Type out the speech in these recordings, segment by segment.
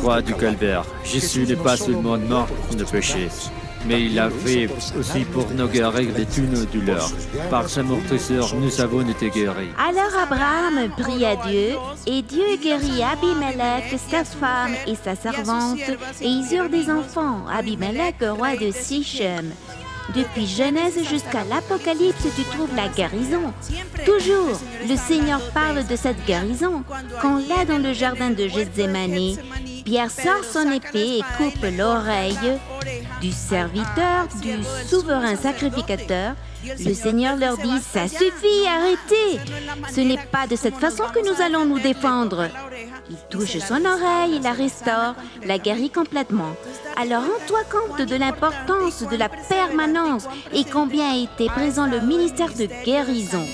croix du calvaire, Jésus n'est pas seulement mort pour nos péchés, mais il l'a fait aussi pour nous guérir de toutes nos douleurs. Par sa mortisseur, nous avons été guéris. Alors Abraham prie à Dieu, et Dieu guérit Abimelech, sa femme et sa servante, et ils eurent des enfants, Abimelech, roi de Sichem. Depuis Genèse jusqu'à l'Apocalypse, tu trouves la guérison. Toujours, le Seigneur parle de cette guérison. Quand là, dans le jardin de Gethsémani, Pierre sort son épée et coupe l'oreille du serviteur, du souverain sacrificateur. Le Seigneur leur dit, ça suffit, arrêtez. Ce n'est pas de cette façon que nous allons nous défendre. Il touche son oreille, il la restaure, la guérit complètement. Alors rends-toi compte de l'importance de la permanence et combien a été présent le ministère de guérison.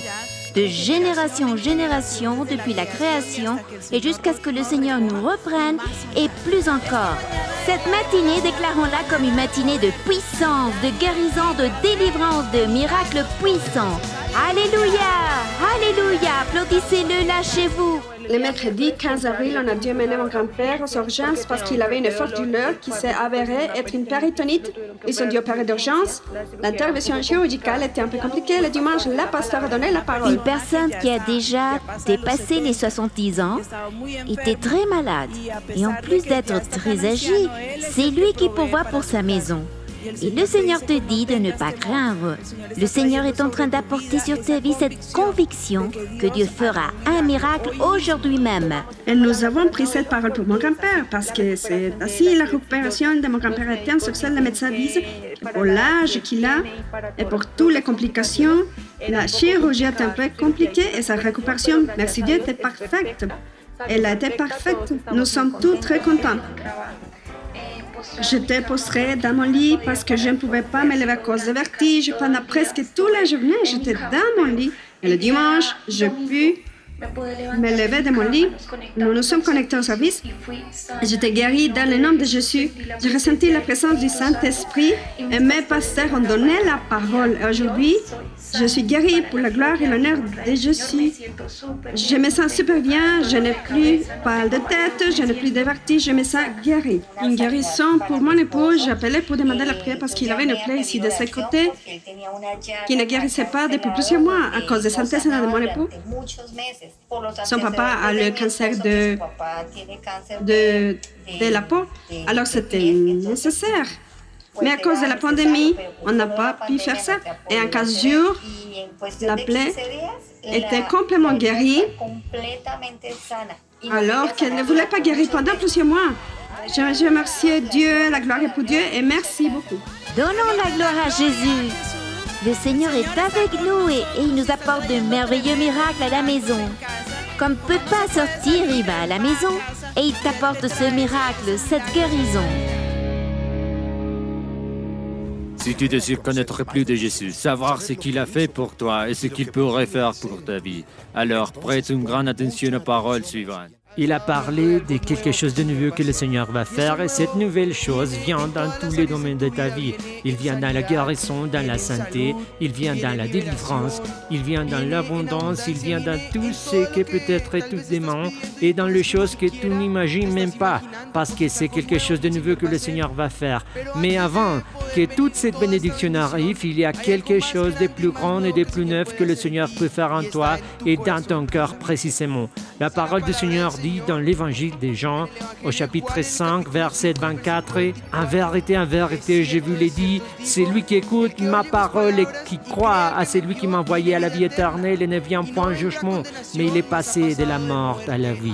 De génération en génération, depuis la création et jusqu'à ce que le Seigneur nous reprenne, et plus encore. Cette matinée, déclarons-la comme une matinée de puissance, de guérison, de délivrance, de miracles puissants. Alléluia! Alléluia! Applaudissez-le là chez vous! Le mercredi 15 avril, on a dû mener mon grand-père aux urgences parce qu'il avait une forte douleur qui s'est avérée être une péritonite. Ils ont dû opérer d'urgence. L'intervention chirurgicale était un peu compliquée. Le dimanche, la pasteur a donné la parole. Une personne qui a déjà dépassé les 70 ans était très malade. Et en plus d'être très âgé, c'est lui qui pourvoit pour sa maison. Et le Seigneur te dit de ne pas craindre. Le Seigneur est en train d'apporter sur ta vie cette conviction que Dieu fera un miracle aujourd'hui même. Et nous avons pris cette parole pour mon grand-père parce que c'est ainsi la récupération de mon grand-père a été un succès. Les médecins disent que pour l'âge qu'il a et pour toutes les complications, la chirurgie est un peu compliquée et sa récupération, merci Dieu, était parfaite. Elle a été parfaite. Nous sommes tous très contents. J'étais prostrée dans mon lit parce que je ne pouvais pas me lever à cause de vertige. Pendant presque toute la journée, j'étais dans mon lit. Et le dimanche, je pus me lever de mon lit. Nous nous sommes connectés au service. J'étais guérie dans le nom de Jésus. J'ai ressenti la présence du Saint-Esprit et mes pasteurs ont donné la parole. Aujourd'hui, je suis guérie pour la gloire et l'honneur de Jésus. Je me sens super bien. Je n'ai plus mal de tête. Je n'ai plus de vertige. Je me sens guérie. Une guérison pour mon époux. J'ai appelé pour demander la prière parce qu'il avait une plaie ici de ses côtés qui ne guérissait pas depuis plusieurs mois à cause de la santé de mon époux. Son papa a le cancer de la peau, alors c'était nécessaire. Mais à cause de la pandémie, on n'a pas pu faire ça. Et en 15 jours, la plaie était complètement guérie, alors qu'elle ne voulait pas guérir pendant plusieurs mois. Je remercie Dieu, la gloire est pour Dieu, et merci beaucoup. Donnons la gloire à Jésus. Le Seigneur est avec nous et il nous apporte de merveilleux miracles à la maison. Comme ne peut pas sortir, il va à la maison et il t'apporte ce miracle, cette guérison. Si tu désires connaître plus de Jésus, savoir ce qu'il a fait pour toi et ce qu'il pourrait faire pour ta vie, alors prête une grande attention aux paroles suivantes. Il a parlé de quelque chose de nouveau que le Seigneur va faire et cette nouvelle chose vient dans tous les domaines de ta vie. Il vient dans la guérison, dans la santé, il vient dans la délivrance, il vient dans l'abondance, il vient dans tout ce que peut-être tout démon et dans les choses que tu n'imagines même pas parce que c'est quelque chose de nouveau que le Seigneur va faire. Mais avant que toute cette bénédiction arrive, il y a quelque chose de plus grand et de plus neuf que le Seigneur peut faire en toi et dans ton cœur précisément. La parole du Seigneur dit dans l'évangile de Jean, au chapitre 5, verset 24, « En vérité, je vous l'ai dit, celui qui écoute ma parole et qui croit à celui qui m'a envoyé à la vie éternelle et ne vient point en jugement, mais il est passé de la mort à la vie. »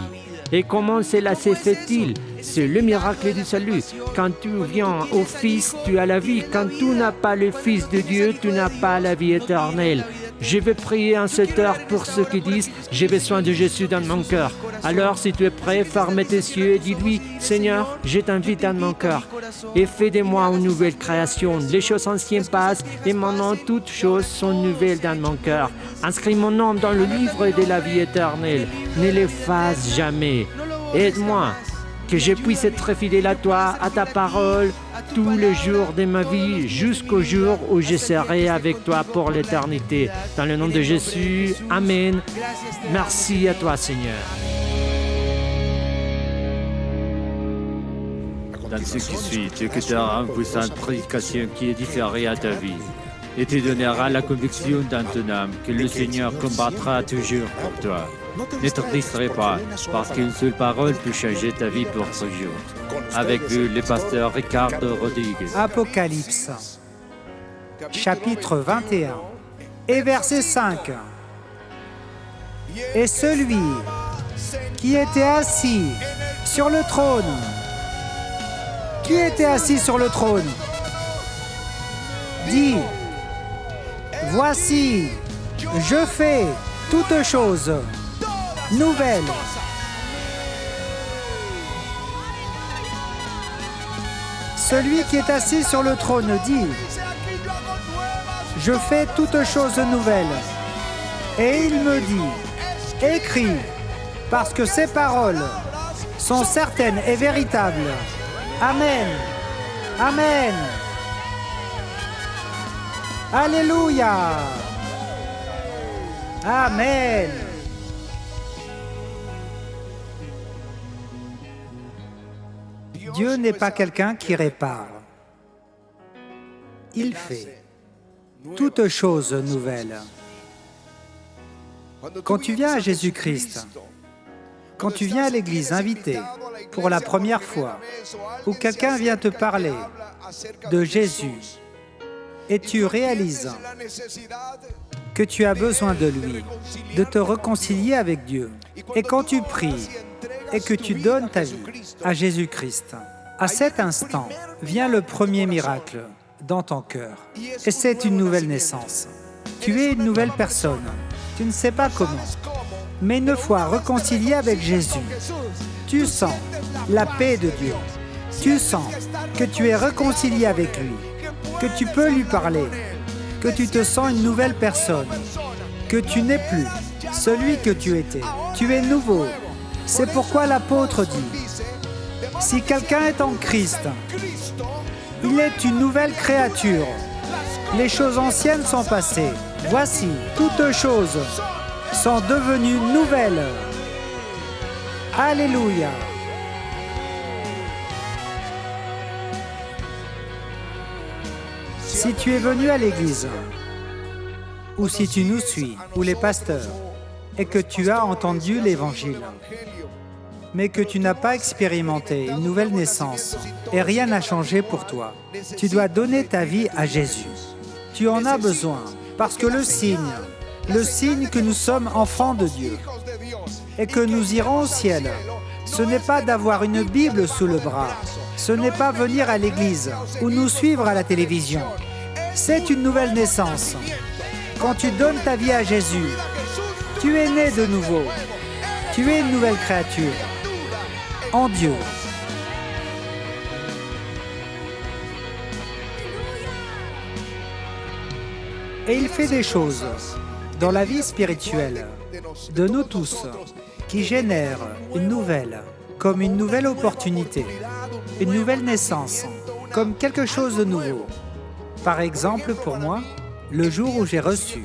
Et comment cela se fait-il? C'est le miracle du salut. Quand tu viens au Fils, tu as la vie. Quand tu n'as pas le Fils de Dieu, tu n'as pas la vie éternelle. Je vais prier en cette heure pour ceux qui disent « J'ai besoin de Jésus dans mon cœur ». Alors, si tu es prêt, ferme tes yeux et dis-lui « Seigneur, je t'invite dans mon cœur et fais de moi une nouvelle création. Les choses anciennes passent et maintenant toutes choses sont nouvelles dans mon cœur. Inscris mon nom dans le livre de la vie éternelle. Ne l'efface jamais. Aide-moi, que je puisse être fidèle à toi, à ta parole, tous les jours de ma vie, jusqu'au jour où je serai avec toi pour l'éternité. Dans le nom de Jésus, Amen. Merci à toi, Seigneur. Dans ce qui suit, tu écouteras une puissante prédication qui édifiera ta vie et te donnera la conviction dans ton âme que le Seigneur combattra toujours pour toi. Ne te distrais pas, parce qu'une seule parole peut changer ta vie pour toujours. Avec vous, le pasteur Ricardo Rodriguez. Apocalypse, chapitre 21, et verset 5. Et celui qui était assis sur le trône, qui était assis sur le trône, dit, voici, je fais toutes choses nouvelles. Celui qui est assis sur le trône dit, je fais toutes choses nouvelles. Et il me dit, écris, parce que ces paroles sont certaines et véritables. Amen. Amen. Alléluia. Amen. Dieu n'est pas quelqu'un qui répare. Il fait toutes choses nouvelles. Quand tu viens à Jésus-Christ, quand tu viens à l'église invité pour la première fois, ou quelqu'un vient te parler de Jésus, et tu réalises que tu as besoin de lui, de te réconcilier avec Dieu, et quand tu pries et que tu donnes ta vie à Jésus-Christ, à cet instant vient le premier miracle dans ton cœur, et c'est une nouvelle naissance. Tu es une nouvelle personne. Tu ne sais pas comment, mais une fois réconcilié avec Jésus, tu sens la paix de Dieu. Tu sens que tu es réconcilié avec lui, que tu peux lui parler, que tu te sens une nouvelle personne, que tu n'es plus celui que tu étais. Tu es nouveau. C'est pourquoi l'apôtre dit, si quelqu'un est en Christ, il est une nouvelle créature. Les choses anciennes sont passées. Voici, toutes choses sont devenues nouvelles. Alléluia. Si tu es venu à l'église, ou si tu nous suis, ou les pasteurs, et que tu as entendu l'évangile, mais que tu n'as pas expérimenté une nouvelle naissance, et rien n'a changé pour toi, tu dois donner ta vie à Jésus. Tu en as besoin, parce que le signe que nous sommes enfants de Dieu, et que nous irons au ciel, ce n'est pas d'avoir une Bible sous le bras, ce n'est pas venir à l'église, ou nous suivre à la télévision. C'est une nouvelle naissance. Quand tu donnes ta vie à Jésus, tu es né de nouveau. Tu es une nouvelle créature en Dieu. Et il fait des choses dans la vie spirituelle de nous tous qui génèrent une nouvelle, comme une nouvelle opportunité, une nouvelle naissance, comme quelque chose de nouveau. Par exemple, pour moi, le jour où j'ai reçu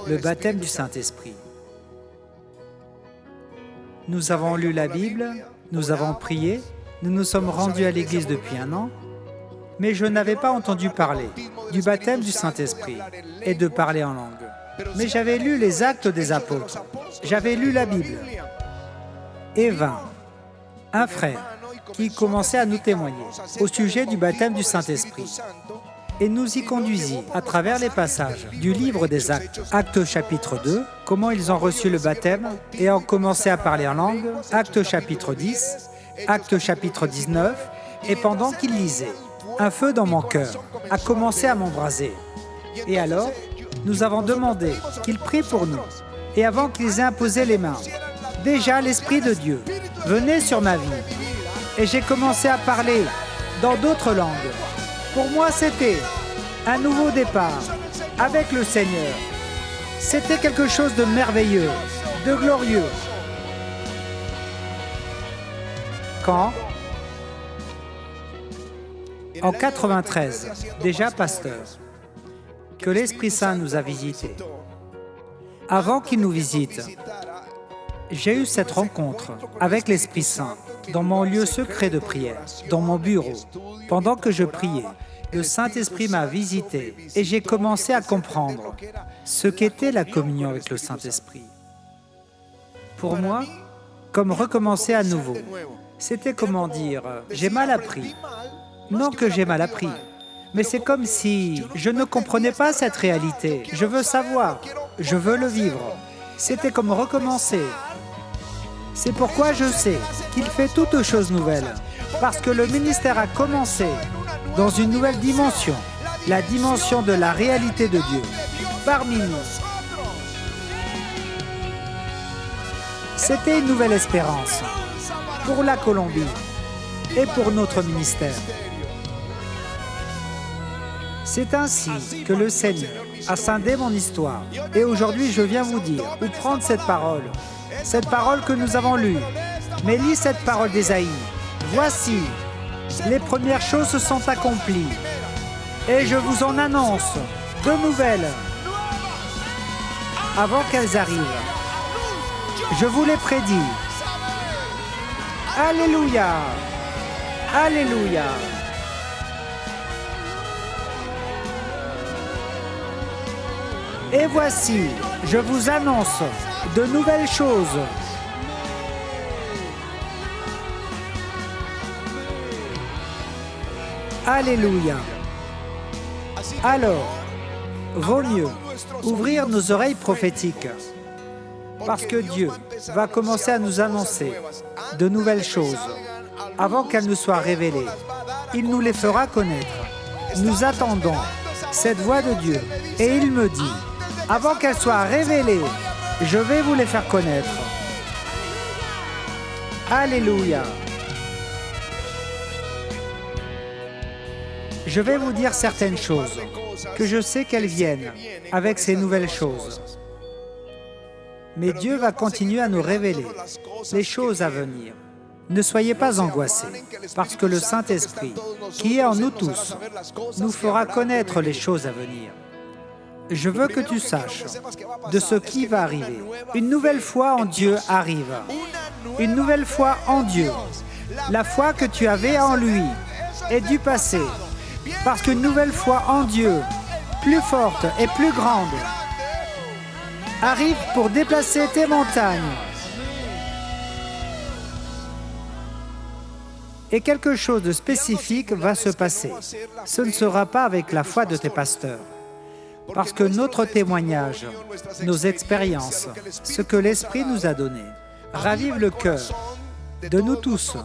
le baptême du Saint-Esprit. Nous avons lu la Bible, nous avons prié, nous nous sommes rendus à l'église depuis 1 an, mais je n'avais pas entendu parler du baptême du Saint-Esprit et de parler en langue. Mais j'avais lu les Actes des Apôtres, j'avais lu la Bible. Et vint un frère qui commençait à nous témoigner au sujet du baptême du Saint-Esprit et nous y conduisit à travers les passages du livre des Actes. Actes chapitre 2, comment ils ont reçu le baptême et ont commencé à parler en langue. Actes chapitre 10, Actes chapitre 19, et pendant qu'ils lisaient, un feu dans mon cœur a commencé à m'embraser. Et alors, nous avons demandé qu'ils prient pour nous. Et avant qu'ils aient imposé les mains, déjà l'Esprit de Dieu venait sur ma vie. Et j'ai commencé à parler dans d'autres langues. Pour moi, c'était un nouveau départ avec le Seigneur. C'était quelque chose de merveilleux, de glorieux. Quand, en 93, déjà pasteur, que l'Esprit Saint nous a visités. Avant qu'il nous visite, j'ai eu cette rencontre avec l'Esprit Saint dans mon lieu secret de prière, dans mon bureau. Pendant que je priais, le Saint-Esprit m'a visité et j'ai commencé à comprendre ce qu'était la communion avec le Saint-Esprit. Pour moi, comme recommencer à nouveau, c'était comment dire « j'ai mal appris ». Non que j'ai mal appris, mais c'est comme si je ne comprenais pas cette réalité. Je veux savoir, je veux le vivre. C'était comme recommencer. C'est pourquoi je sais qu'il fait toutes choses nouvelles, parce que le ministère a commencé dans une nouvelle dimension, la dimension de la réalité de Dieu, parmi nous. C'était une nouvelle espérance pour la Colombie et pour notre ministère. C'est ainsi que le Seigneur a scindé mon histoire. Et aujourd'hui, je viens vous dire, ou prendre cette parole que nous avons lue. Mais lis cette parole d'Ésaïe. Voici, les premières choses se sont accomplies. Et je vous en annonce de nouvelles avant qu'elles arrivent. Je vous l'ai prédit. Alléluia! Alléluia! Et voici, je vous annonce de nouvelles choses. Alléluia. Alors, vaut mieux ouvrir nos oreilles prophétiques, parce que Dieu va commencer à nous annoncer de nouvelles choses avant qu'elles nous soient révélées. Il nous les fera connaître. Nous attendons cette voix de Dieu et il me dit, avant qu'elles soient révélées, je vais vous les faire connaître. Alléluia. Je vais vous dire certaines choses, que je sais qu'elles viennent avec ces nouvelles choses. Mais Dieu va continuer à nous révéler les choses à venir. Ne soyez pas angoissés, parce que le Saint-Esprit, qui est en nous tous, nous fera connaître les choses à venir. Je veux que tu saches de ce qui va arriver. Une nouvelle foi en Dieu arrive. Une nouvelle foi en Dieu. La foi que tu avais en lui est du passé. Parce qu'une nouvelle foi en Dieu, plus forte et plus grande, arrive pour déplacer tes montagnes. Et quelque chose de spécifique va se passer. Ce ne sera pas avec la foi de tes pasteurs. Parce que notre témoignage, nos expériences, ce que l'Esprit nous a donné, ravive le cœur de nous tous.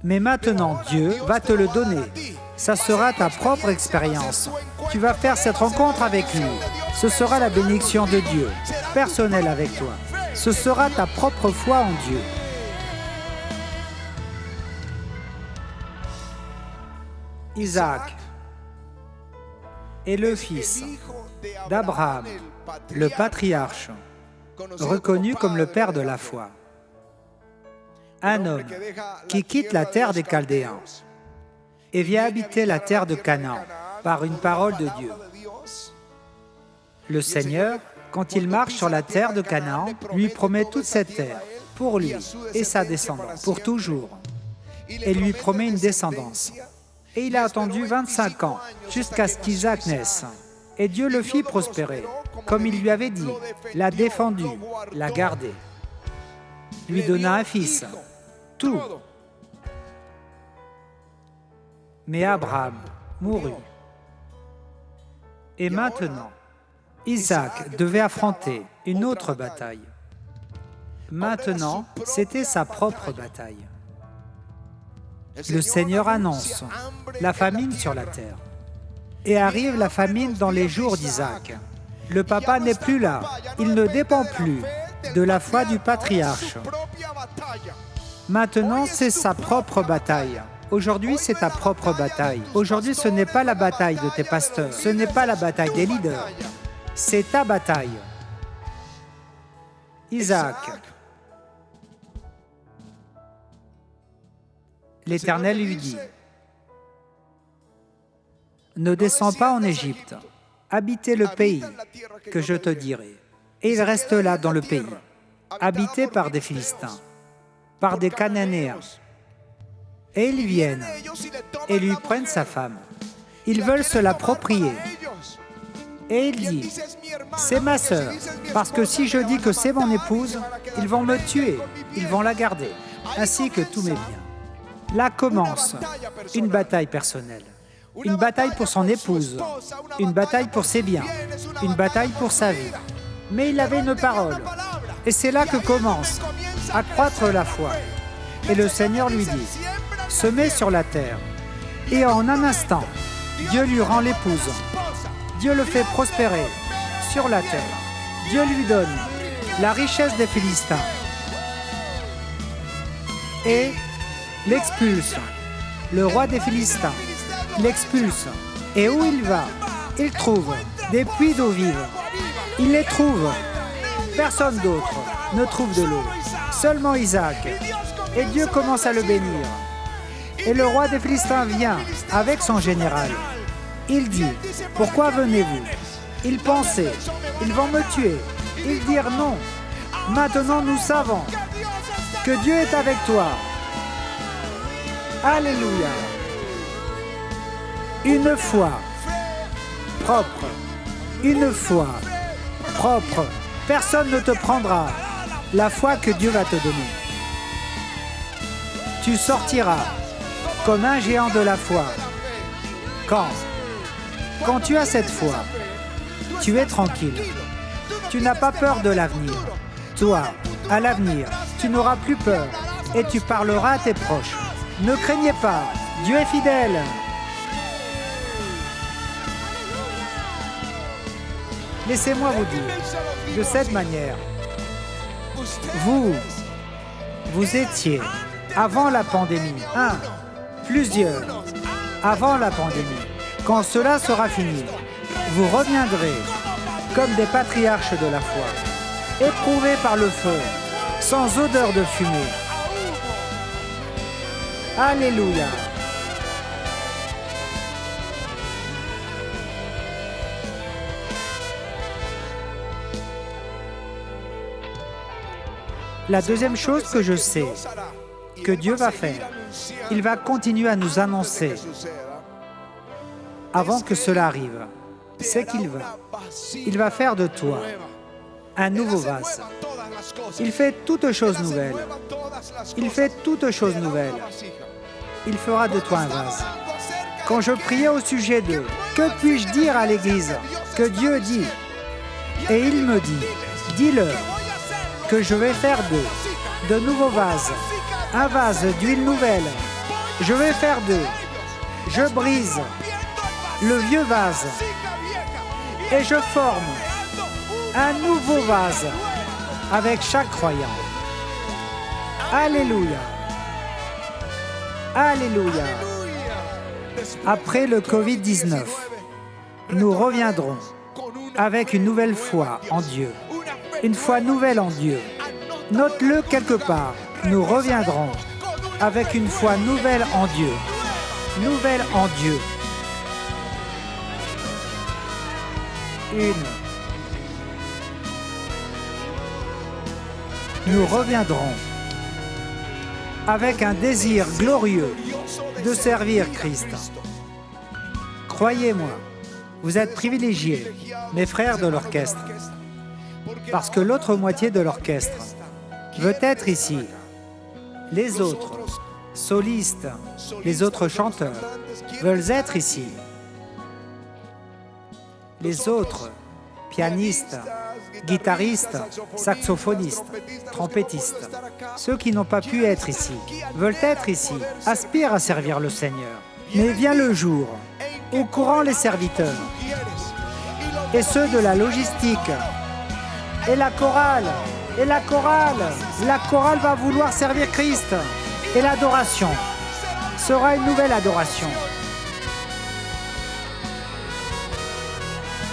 Mais maintenant, Dieu va te le donner. Ça sera ta propre expérience. Tu vas faire cette rencontre avec lui. Ce sera la bénédiction de Dieu, personnelle avec toi. Ce sera ta propre foi en Dieu. Isaac est le fils d'Abraham, le patriarche, reconnu comme le père de la foi. Un homme qui quitte la terre des Chaldéens et vient habiter la terre de Canaan par une parole de Dieu. Le Seigneur, quand il marche sur la terre de Canaan, lui promet toute cette terre pour lui et sa descendance, pour toujours, et lui promet une descendance. Et il a attendu 25 ans jusqu'à ce qu'Isaac naisse. Et Dieu le fit prospérer, comme il lui avait dit, l'a défendu, l'a gardé, lui donna un fils, tout. Mais Abraham mourut. Et maintenant, Isaac devait affronter une autre bataille. Maintenant, c'était sa propre bataille. Le Seigneur annonce la famine sur la terre. Et arrive la famine dans les jours d'Isaac. Le papa n'est plus là. Il ne dépend plus de la foi du patriarche. Maintenant, c'est sa propre bataille. Aujourd'hui, c'est ta propre bataille. Aujourd'hui, ce n'est pas la bataille de tes pasteurs. Ce n'est pas la bataille des leaders. C'est ta bataille. Isaac. L'Éternel lui dit, « Ne descends pas en Égypte, habitez le pays que je te dirai. » Et il reste là dans le pays, habité par des Philistins, par des Cananéens, Et ils viennent et lui prennent sa femme. Ils veulent se l'approprier. Et il dit, c'est ma sœur, parce que si je dis que c'est mon épouse, ils vont me tuer, ils vont la garder, ainsi que tous mes biens. Là commence une bataille personnelle, une bataille pour son épouse, une bataille pour ses biens, une bataille pour sa vie. Mais il avait une parole, et c'est là que commence à croître la foi. Et le Seigneur lui dit, semez sur la terre, et en un instant, Dieu lui rend l'épouse. Dieu le fait prospérer sur la terre. Dieu lui donne la richesse des Philistins et l'expulse. Le roi des Philistins l'expulse. Et où il va, il trouve des puits d'eau vive. Il les trouve. Personne d'autre ne trouve de l'eau. Seulement Isaac. Et Dieu commence à le bénir. Et le roi des Philistins vient avec son général. Il dit, pourquoi venez-vous? Ils pensaient, ils vont me tuer. Ils dirent non. Maintenant nous savons que Dieu est avec toi. Alléluia. Une foi propre. Une foi propre. Personne ne te prendra la foi que Dieu va te donner. Tu sortiras comme un géant de la foi. Quand tu as cette foi, tu es tranquille. Tu n'as pas peur de l'avenir. Toi, à l'avenir, tu n'auras plus peur et tu parleras à tes proches. Ne craignez pas, Dieu est fidèle. Laissez-moi vous dire, de cette manière, vous étiez avant la pandémie, plusieurs, avant la pandémie. Quand cela sera fini, vous reviendrez comme des patriarches de la foi, éprouvés par le feu, sans odeur de fumée. Alléluia. La deuxième chose que je sais que Dieu va faire, il va continuer à nous annoncer avant que cela arrive, c'est qu'il va faire de toi un nouveau vase. Il fait toutes choses nouvelles. Il fait toutes choses nouvelles. Il fera de toi un vase. Quand je priais au sujet d'eux, que puis-je dire à l'Église que Dieu dit? Et il me dit, dis-leur que je vais faire d'eux de nouveaux vases, un vase d'huile nouvelle. Je vais faire d'eux. Je brise le vieux vase et je forme un nouveau vase avec chaque croyant. Alléluia. Alléluia. Après le Covid-19, nous reviendrons avec une nouvelle foi en Dieu. Une foi nouvelle en Dieu. Note-le quelque part. Nous reviendrons avec une foi nouvelle en Dieu. Nouvelle en Dieu. Nous reviendrons avec un désir glorieux de servir Christ. Croyez-moi, vous êtes privilégiés, mes frères de l'orchestre, parce que l'autre moitié de l'orchestre veut être ici. Les autres solistes, les autres chanteurs veulent être ici. Les autres pianistes, guitaristes, saxophonistes, trompettistes, ceux qui n'ont pas pu être ici, veulent être ici, aspirent à servir le Seigneur. Mais vient le jour où courant les serviteurs et ceux de la logistique et la chorale va vouloir servir Christ et l'adoration sera une nouvelle adoration.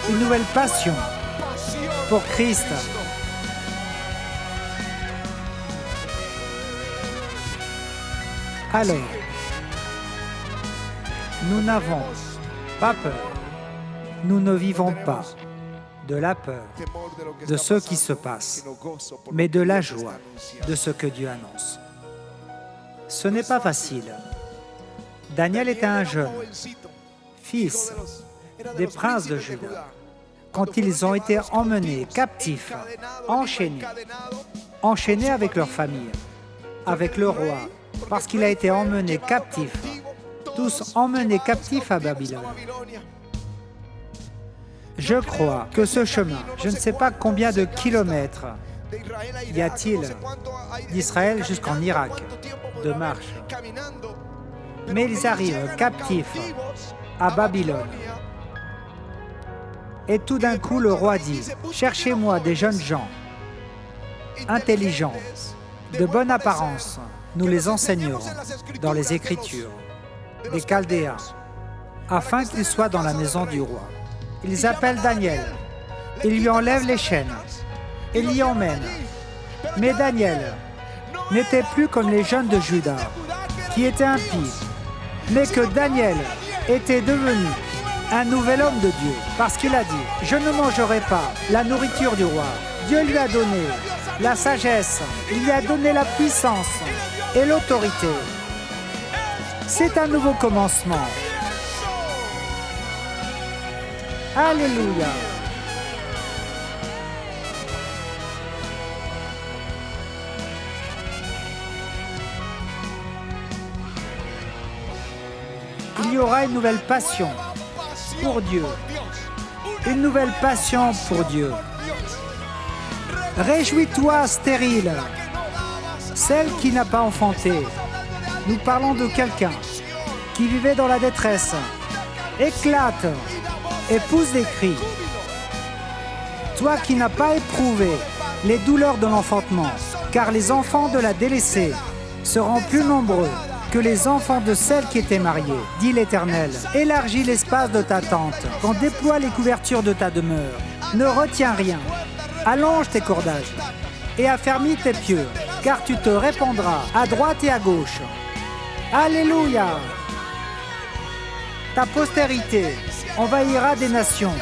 Une nouvelle passion pour Christ. Alors, nous n'avons pas peur. Nous ne vivons pas de la peur de ce qui se passe, mais de la joie de ce que Dieu annonce. Ce n'est pas facile, Daniel était un jeune, fils des princes de Juda. Quand ils ont été emmenés captifs, enchaînés avec leur famille, avec le roi, parce qu'il a été emmené captif, tous emmenés captifs à Babylone. Je crois que ce chemin, je ne sais pas combien de kilomètres y a-t-il d'Israël jusqu'en Irak, de marche. Mais ils arrivent captifs à Babylone. Et tout d'un coup, le roi dit, « Cherchez-moi des jeunes gens, intelligents, de bonne apparence, nous les enseignerons dans les Écritures, des Chaldéens, afin qu'ils soient dans la maison du roi. » Ils appellent Daniel, ils lui enlèvent les chaînes, et l'y emmènent. Mais Daniel n'était plus comme les jeunes de Juda, qui étaient impies, mais que Daniel était devenu un nouvel homme de Dieu, parce qu'il a dit, « Je ne mangerai pas la nourriture du roi. » Dieu lui a donné la sagesse, il lui a donné la puissance et l'autorité. C'est un nouveau commencement. Alléluia. Il y aura une nouvelle passion pour Dieu. Une nouvelle passion pour Dieu. Réjouis-toi, stérile, celle qui n'a pas enfanté. Nous parlons de quelqu'un qui vivait dans la détresse. Éclate et pousse des cris. Toi qui n'as pas éprouvé les douleurs de l'enfantement, car les enfants de la délaissée seront plus nombreux que les enfants de celle qui était mariée, dit l'Éternel. Élargis l'espace de ta tente, qu'on déploie les couvertures de ta demeure. Ne retiens rien. Allonge tes cordages et affermis tes pieux, car tu te répandras à droite et à gauche. Alléluia! Ta postérité envahira des nations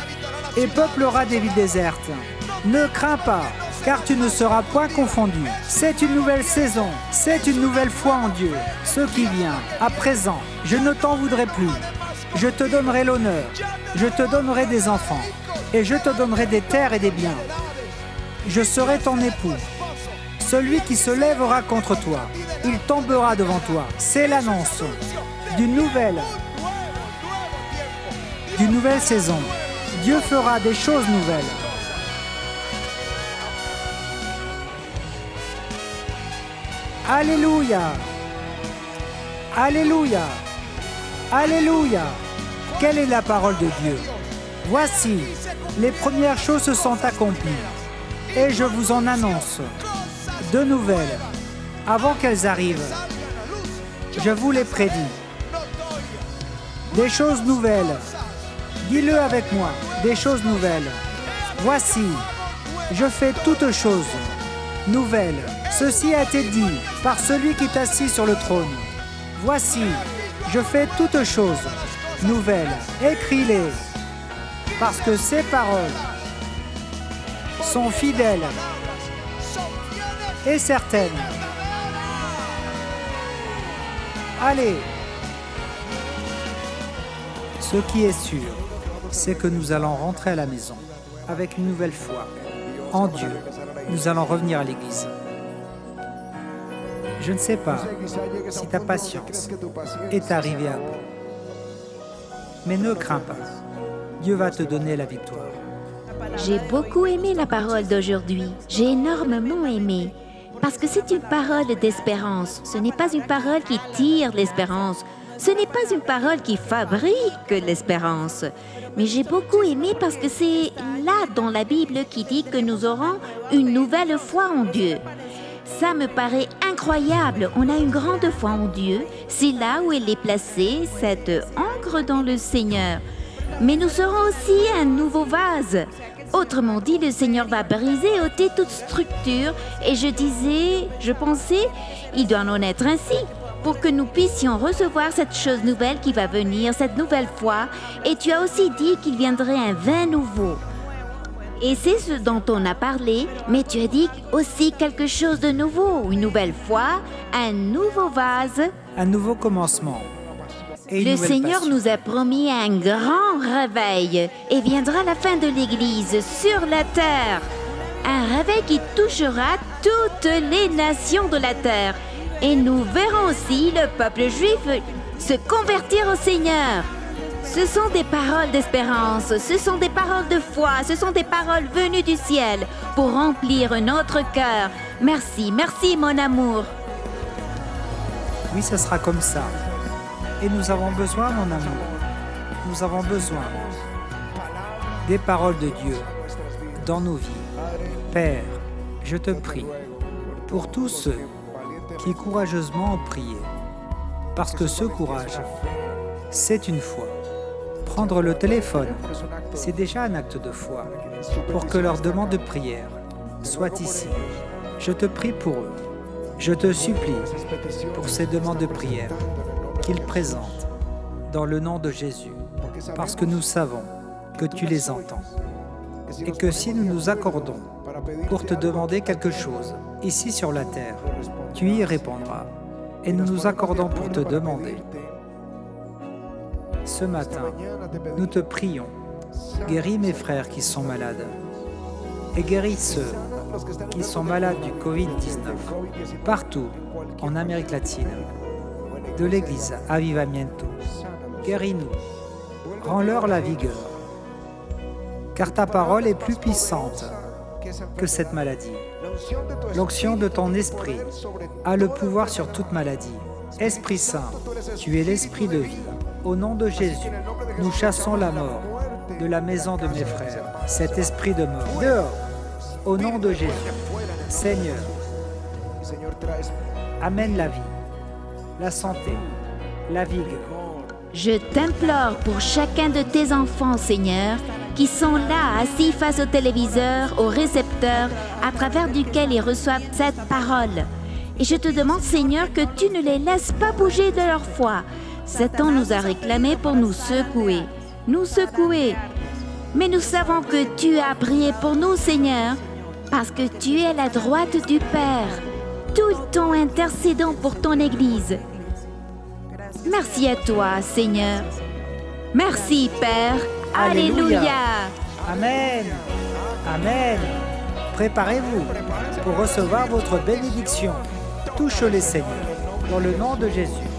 et peuplera des villes désertes. Ne crains pas, car tu ne seras point confondu. C'est une nouvelle saison, c'est une nouvelle foi en Dieu. Ce qui vient, à présent, je ne t'en voudrai plus. Je te donnerai l'honneur, je te donnerai des enfants, et je te donnerai des terres et des biens. Je serai ton époux. Celui qui se lèvera contre toi, il tombera devant toi. C'est l'annonce d'une nouvelle saison. Dieu fera des choses nouvelles. Alléluia! Alléluia! Alléluia! Quelle est la parole de Dieu? Voici, les premières choses se sont accomplies, et je vous en annonce de nouvelles avant qu'elles arrivent. Je vous les prédis. Des choses nouvelles. Dis-le avec moi, des choses nouvelles. Voici, je fais toutes choses nouvelles. Ceci a été dit par celui qui est assis sur le trône. Voici, je fais toutes choses nouvelles. Écris-les, parce que ces paroles sont fidèles et certaines. Allez, ce qui est sûr, c'est que nous allons rentrer à la maison avec une nouvelle foi en Dieu. Nous allons revenir à l'église. Je ne sais pas si ta patience est arrivée à bout. Mais ne crains pas. Dieu va te donner la victoire. J'ai beaucoup aimé la parole d'aujourd'hui. J'ai énormément aimé. Parce que c'est une parole d'espérance. Ce n'est pas une parole qui tire l'espérance. Ce n'est pas une parole qui fabrique l'espérance. Mais j'ai beaucoup aimé parce que c'est là dans la Bible qui dit que nous aurons une nouvelle foi en Dieu. Ça me paraît incroyable. On a une grande foi en Dieu. C'est là où elle est placée, cette encre dans le Seigneur. Mais nous serons aussi un nouveau vase. Autrement dit, le Seigneur va briser et ôter toute structure. Et je pensais, il doit en être ainsi, pour que nous puissions recevoir cette chose nouvelle qui va venir, cette nouvelle foi. Et tu as aussi dit qu'il viendrait un vin nouveau. Et c'est ce dont on a parlé, mais tu as dit aussi quelque chose de nouveau, une nouvelle foi, un nouveau vase. Un nouveau commencement. et une Le nouvelle Seigneur passion. nous a promis un grand réveil et viendra la fin de l'Église sur la terre. Un réveil qui touchera toutes les nations de la terre. Et nous verrons aussi le peuple juif se convertir au Seigneur. Ce sont des paroles d'espérance, ce sont des paroles de foi, ce sont des paroles venues du ciel pour remplir notre cœur. Merci, merci mon amour. Oui, ce sera comme ça. Et nous avons besoin, mon amour. Nous avons besoin des paroles de Dieu dans nos vies. Père, je te prie pour tous ceux qui courageusement ont prié. Parce que ce courage, c'est une foi. Prendre le téléphone, c'est déjà un acte de foi. Pour que leur demande de prière soit ici. Je te prie pour eux. Je te supplie pour ces demandes de prière qu'ils présentent dans le nom de Jésus, parce que nous savons que tu les entends et que si nous nous accordons pour te demander quelque chose ici sur la terre, tu y répondras et nous nous accordons pour te demander. Ce matin, nous te prions, guéris mes frères qui sont malades et guéris ceux qui sont malades du Covid-19 partout en Amérique latine, de l'Église Avivamiento. Guéris-nous, rends-leur la vigueur, car ta parole est plus puissante que cette maladie. L'onction de ton esprit a le pouvoir sur toute maladie. Esprit Saint, tu es l'esprit de vie. Au nom de Jésus, nous chassons la mort de la maison de mes frères, cet esprit de mort. Dehors, au nom de Jésus. Seigneur, amène la vie, la santé, la vigueur. Je t'implore pour chacun de tes enfants, Seigneur, qui sont là, assis face au téléviseur, au récepteur, à travers duquel ils reçoivent cette parole. Et je te demande, Seigneur, que tu ne les laisses pas bouger de leur foi. Satan nous a réclamé pour nous secouer. Mais nous savons que tu as prié pour nous, Seigneur, parce que tu es à la droite du Père, tout le temps intercédant pour ton Église. Merci à toi, Seigneur. Merci, Père. Alléluia. Amen. Amen. Préparez-vous pour recevoir votre bénédiction. Touche-les, Seigneur, dans le nom de Jésus.